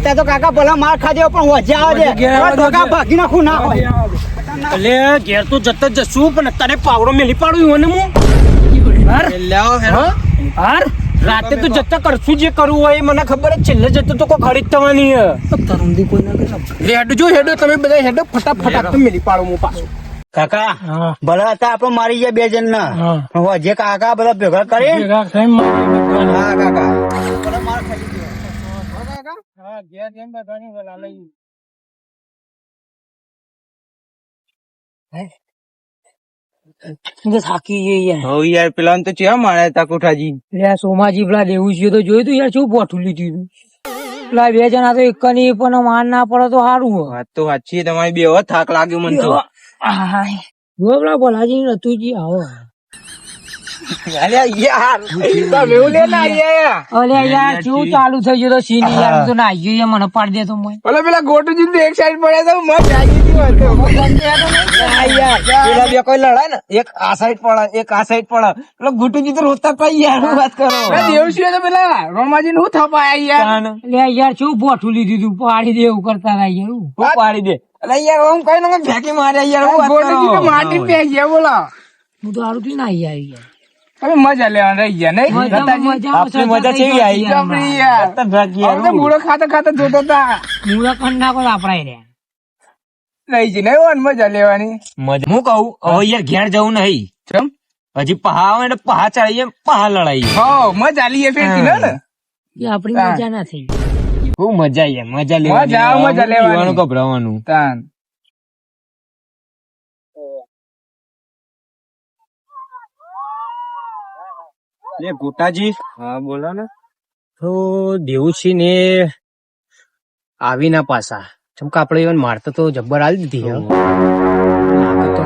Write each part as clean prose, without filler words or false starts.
અત્યારે તો કાકા ભલા માર ખાધે પણ વજ્યા આવે છે કાકા ભાગી નાખું ના હોય એટલે ઘેર તો જતા જ જશું પણ અત્યારે પાવડો મેલી પાડું ને હું હાર રાતે તો જતા કરશું જે કરવું હોય મને ખબર જ છેલ્લે જતો તો કોઈ ખરીદ થવાની તરુંદી કોઈ ના કરે હેડો જો હેડો તમે બધા હેડો ફટાફટ મેલી પાડો હું પાછું કાકા ભલા હતા આપડે મારી ગયા 2 જણ ના જે કાકા બધા ભેગા કરે હા કાકા માર ખાઈ ગયો કાકા હા ઘેર જેમ ઘણી વેલા લઈ થાકી યાર પેલા તો ચેવા મારે તા કોઠાજી સોમાજી પેલા દેવું છે તો જોયું તું યાર શું પોઠું લીધું પેલા 2 જણા તો એક ની પણ માર ના પડે તો સારું વાત તો સાચી તમારી બે થાક લાગ્યો મને તો પેલા બોલાજી નતુજી આવો યાર શું ચાલુ થઈ ગયું તો સીન યાર તો ના ગયું મને પાડી દે તો પેલા ગોટુજી તો એક સાઈડ પડે તો મત જાગી કોઈ લડાય ને એક આ સાઈડ પડે એક આ સાઈડ પડે પેલો ગોટુજી તો રોતા પાઈ યાર વાત કરો દેવશી તો પેલા રોમાજી નું થપાયા યાર યાર શું બોઠું લીધું તું પાડી દે એવું કરતા યાર પાડી દે એટલે યાર ઓમ કઈ ને ફેંકી માર્યા યાર ગોટુજી તો માટી પે ગયા બોલા હું તો આરું થી ના આવી યાર હવે મજા લેવા રહી ગયા નહીં મજા કેવી આવી મૂળો ખાતા ખાતા જોતો હતા મૂળો કણ નાખો આપડા રહી છે નહીં મજા લેવાની મજા હું કહું હવે યાર ઘેર જવું નહીં કેમ હજી પહા આવે ને પહા ચડીએ પહા લડાઈ મજા લઈએ ફેરથી ને આપડી મજા ના થઈ બહુ મજા યાર મજા લેવાનું ગભરાવાનું તાન ગોટાજી હા બોલો ને તો દેવુસિંહ ને આવી ના પાછા ચમકા આપડે ઇવન મારતા તો જબ્બર આલી દીધી તો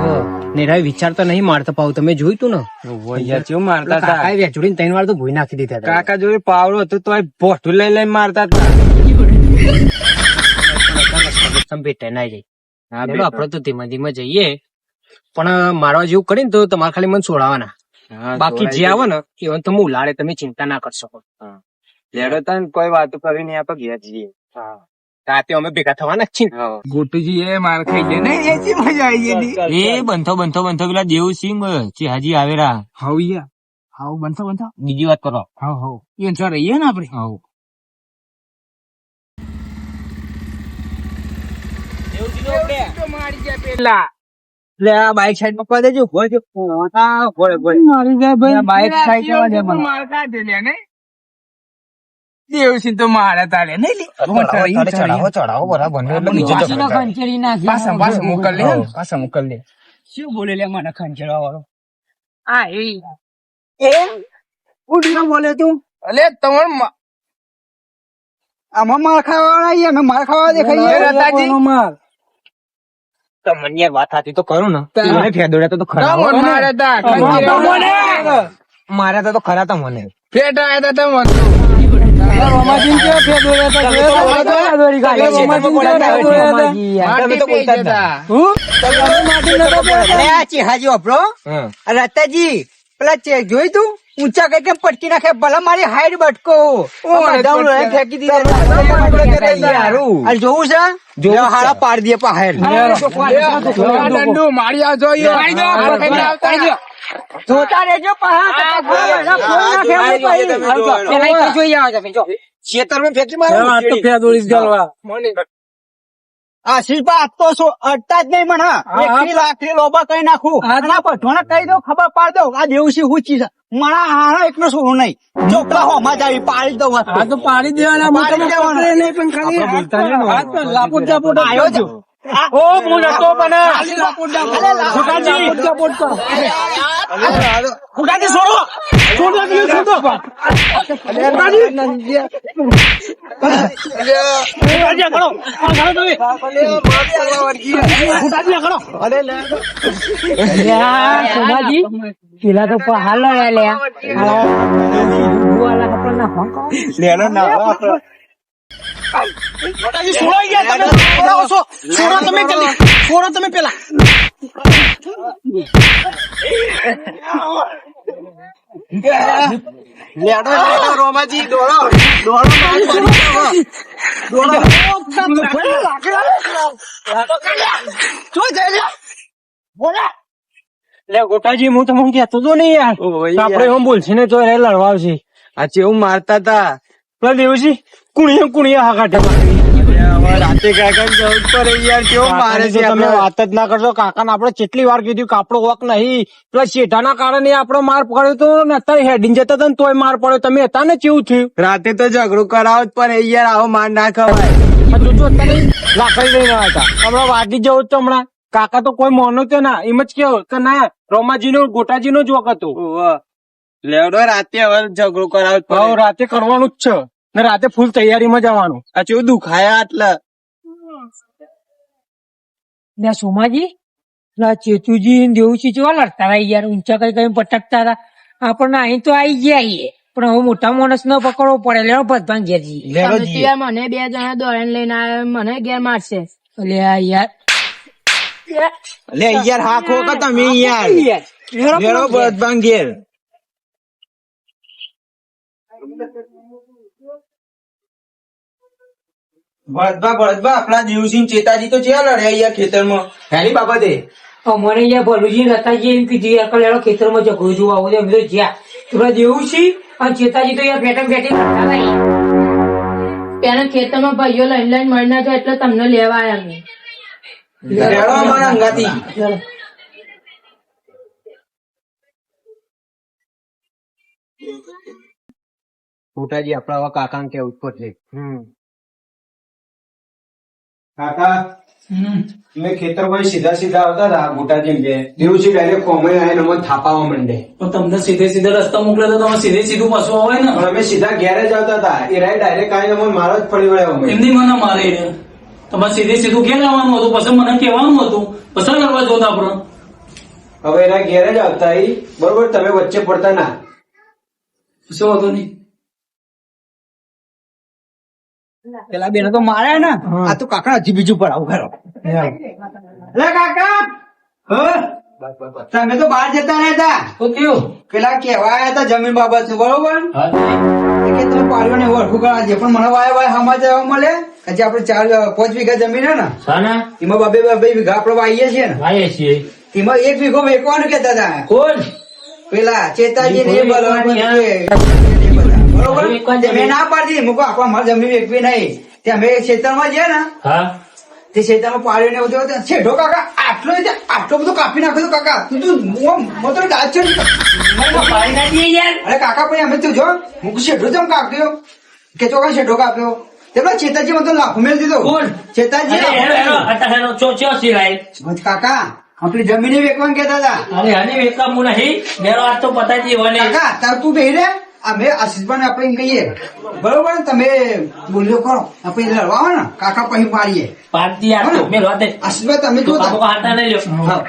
નેરા વિચારતા નહીં મારતા પાવ તમે જોયું તું ને મારતા હતા વેચુડીને 3 વાર તો ભૂઈ નાખી દીધા હતા કાકા જોડે પાવડો હતો તો ભોઠું લઈ લઈને મારતા હતા સંભેટ ના જાય આપડે તો ધીમે ધીમે જઈએ પણ મારવા જેવું કરીને તો તમારે ખાલી મને છોડાવવાના બાકી જે આવે ને એ તો હું લાડે તમે ચિંતા ના કરશો કોઈ વાતો કરી નહીં આપડે ઘેર જઈએ રાતે અમે ભેગા થવાના જ છીએ ગોટુજી એ માર ખાઈ જાય ને મજા આવી ગઈ એ બનતો પેલા દેવસિંહ હાજી આવેરા હાવ યાર હાવ બનતો બીજી વાત કરો હાવ એ રહીએ ને આપડે હાવ મારી ગયા પેલા એટલે આ બાઈક સાઈડ માં દેજો બાઈક સાઈડ દેવસિંહ તો મારા તારે ચડાવો બરાબર મોકલ લે શું બોલે લે મને ખંચેડા વાળો બોલે તું અલે તમારે આમાં માર ખાવા વાળા માર ખાવા દેખાય તમને યાર વાત સાચી તો કરું ને ફેદોડ્યા તો ખરા માર્યા તો ખરા તા મને ફેટાયા તા રતાજી પેલા ચેક જોઈ તું ઊંચા કઈ કેમ પટકી નાખે ભલા મારી હાઈટ બટકો ફેંકી દીધા જોવું છે જો હારા પાડી દે પાહેર જોતા રેજો ખેતર માં ફેંકી આશીષભાઈ આપતો અડતા જ નહીં મને લાકડી લોબા કઈ નાખું ભઠોને કહી દઉં ખબર પાડ દઉં આ દેવસિંહ ઊંચી છે મારા હારો એકનો શું નહીં ચોકલા હોમાં જાવી પાડી દઉં તો પાડી દેવાના લાપોટ જાપોટ આવ્યો છો ઓ હું નતો બને ખુટાજી છોડો પેલા તો હાલ તમે પેલા રોમાજી દોડો લે ગોટાજી હું તમને કહેતો તો ને યાર આપડે એમ બોલશે ને તો એ લડવા આવશે. આ ચેવું મારતા તા પેલા દેવસી કુણીએ હા કાઢે રાતે કાકા જવું જ પડે યાર, કેવું મારે છે. તમે વાત જ ના કરશો. કાકાને આપડે કેટલી વાર કીધું કે આપણો વક નહીં, પેલા શેઠાના કારણે આપણો માર પડ્યો તો ને અત્યારે હેડીને જતા હતા ને તોય માર પડ્યો. તમે હતા ને કેવું થયું? રાતે તો ઝઘડો કરાવો જ પડે યાર, આવો માર ના ખવાય. જોજો અત્યારે લાકડી લઈને આવ્યા હતા હમણાં વાટી જવું તો હમણાં કાકા તો કોઈ મોનો તો ના એમ જ કેવો કે ના રોમાજી નો ગોટાજી નો જ વક હતો. લેવડો રાતે હવે ઝઘડો કરાવો જ હવે પડે. રાતે કરવાનું જ છે ને રાતે ફૂલ તૈયારીમાં જવાનું. આ ચેવું દુખાયા આટલા. ને સોમાજી ચેતુજી દેવુજી જેવા લડતા હતા યાર, ઊંચા કઈ કઈ પટકતા હતા. આપણને અહીં તો આવી ગયા પણ હવે મોટા માણસ ન પકડવો પડે. લેવો ભગવાન ઘેરજી મને 2 જણા દોડીને લઈને આવ્યા, મને ઘેર મારશે. અલે આ યાર લે યાર હા ખો કે તમે યાર લેવડો બળદભાંગ ઘેર. બળદભા આપણા દેવસિંહ ચેતાજી તો ચેવા લડ્યા યાર ખેતરમાં હેની બાબતે. અમારે અહીંયા ભલુજી લતાજી એમ કીધું યાર લેડો ખેતરમાં ઝઘડો જોવા આવું એમ તો જ્યાં પેલા દેવુસિંહ અને ચેતાજી તો યાર પેટમ પેટી લડતા હતા. પેલા ખેતરમાં ભાઈઓ લઈને લઈને મળી ના જાય એટલે તમને લેવા આવ્યા અમે. લેવડો અમારા અંગાથી. ગોટાજી આપડા હવે કાકા કે ઉપર છે. કાકા મેં ખેતરમાં સીધા સીધા આવતા હતા ગોટાજી બે દેવજી ડાયરેક્ટ કોમે આવીને અમને થાપાવા માંડે. પણ તમને સીધે સીધા રસ્તા મોકલે તો તમે સીધે સીધું પાછું આવે ને. પણ અમે સીધા ઘેર જ આવતા હતા, એ રાય ડાયરેક્ટ આવીને અમને મારો જ ફરી વળ્યા અમે. એમની મને મારે તમારે સીધે સીધું ક્યાં આવવાનું હતું, પછી મને કહેવાનું હતું, પછી લડવા જોતા આપણે. હવે એના ઘેર જ આવતા ઈ બરોબર, તમે વચ્ચે પડતા ના. શું વાંધો નહીં. પેલા બેનો તો માર્યા ને, આ તો કાકા હજી બીજું પડાવું ખરો. લે કાકા તમે તો બહાર જતા રહેતા, તો કેવું? પેલા કેવા આયા હતા જમીન બાબત નું બરોબર, હા કે તમે પાડ્યો ને ઓળખું કરા છે, પણ મને વાય સમાચાર મળે હજી આપડે 5 વીઘા જમીન હે ને, સાના એમાં 2 વીઘા આપડે વાઈએ છીએ ને, આવીએ છીએ. એમાં 1 વીઘો વેચવાનું કેતા હતા કોણ? પેલા ચેતાજી ને એ બધા બરોબર. મેં ના પાડી મૂકો આપડા મારી જમીન વેચવી નહીં. તે અમે ખેતરમાં ગયા ને હા તે ખેતરમાં પાડ્યો ને બધું છેડો કાકા આટલો બધો કાપી નાખ્યો કાકા. તું દાંત છે અરે કાકા ભાઈ અમે તું જો હું શેઠો જમ કાપ્યો કે ચોકા શેઠો કાપ્યો તેમાં ચેતાજી માં તો લાખો મેળ દીધો. કોણ? ચેતાજી કાકા આપણી જમીને વેચવાનું કેતા હતા. અરે હની વેકા હું નહીં મેરો આજ તો પતાજી વને. કાકા તાર તું બેહી રે, અમે આશીષભાઈ ને આપણે એમ કહીએ બરોબર ને, તમે બોલ્યો કરો આપણે લડવા આવે ને કાકા પછી પાડીએ. પાર્ટી આ તો મેલો દે. આશીષભાઈ તમે જો હાટા નહીં લ્યો. હા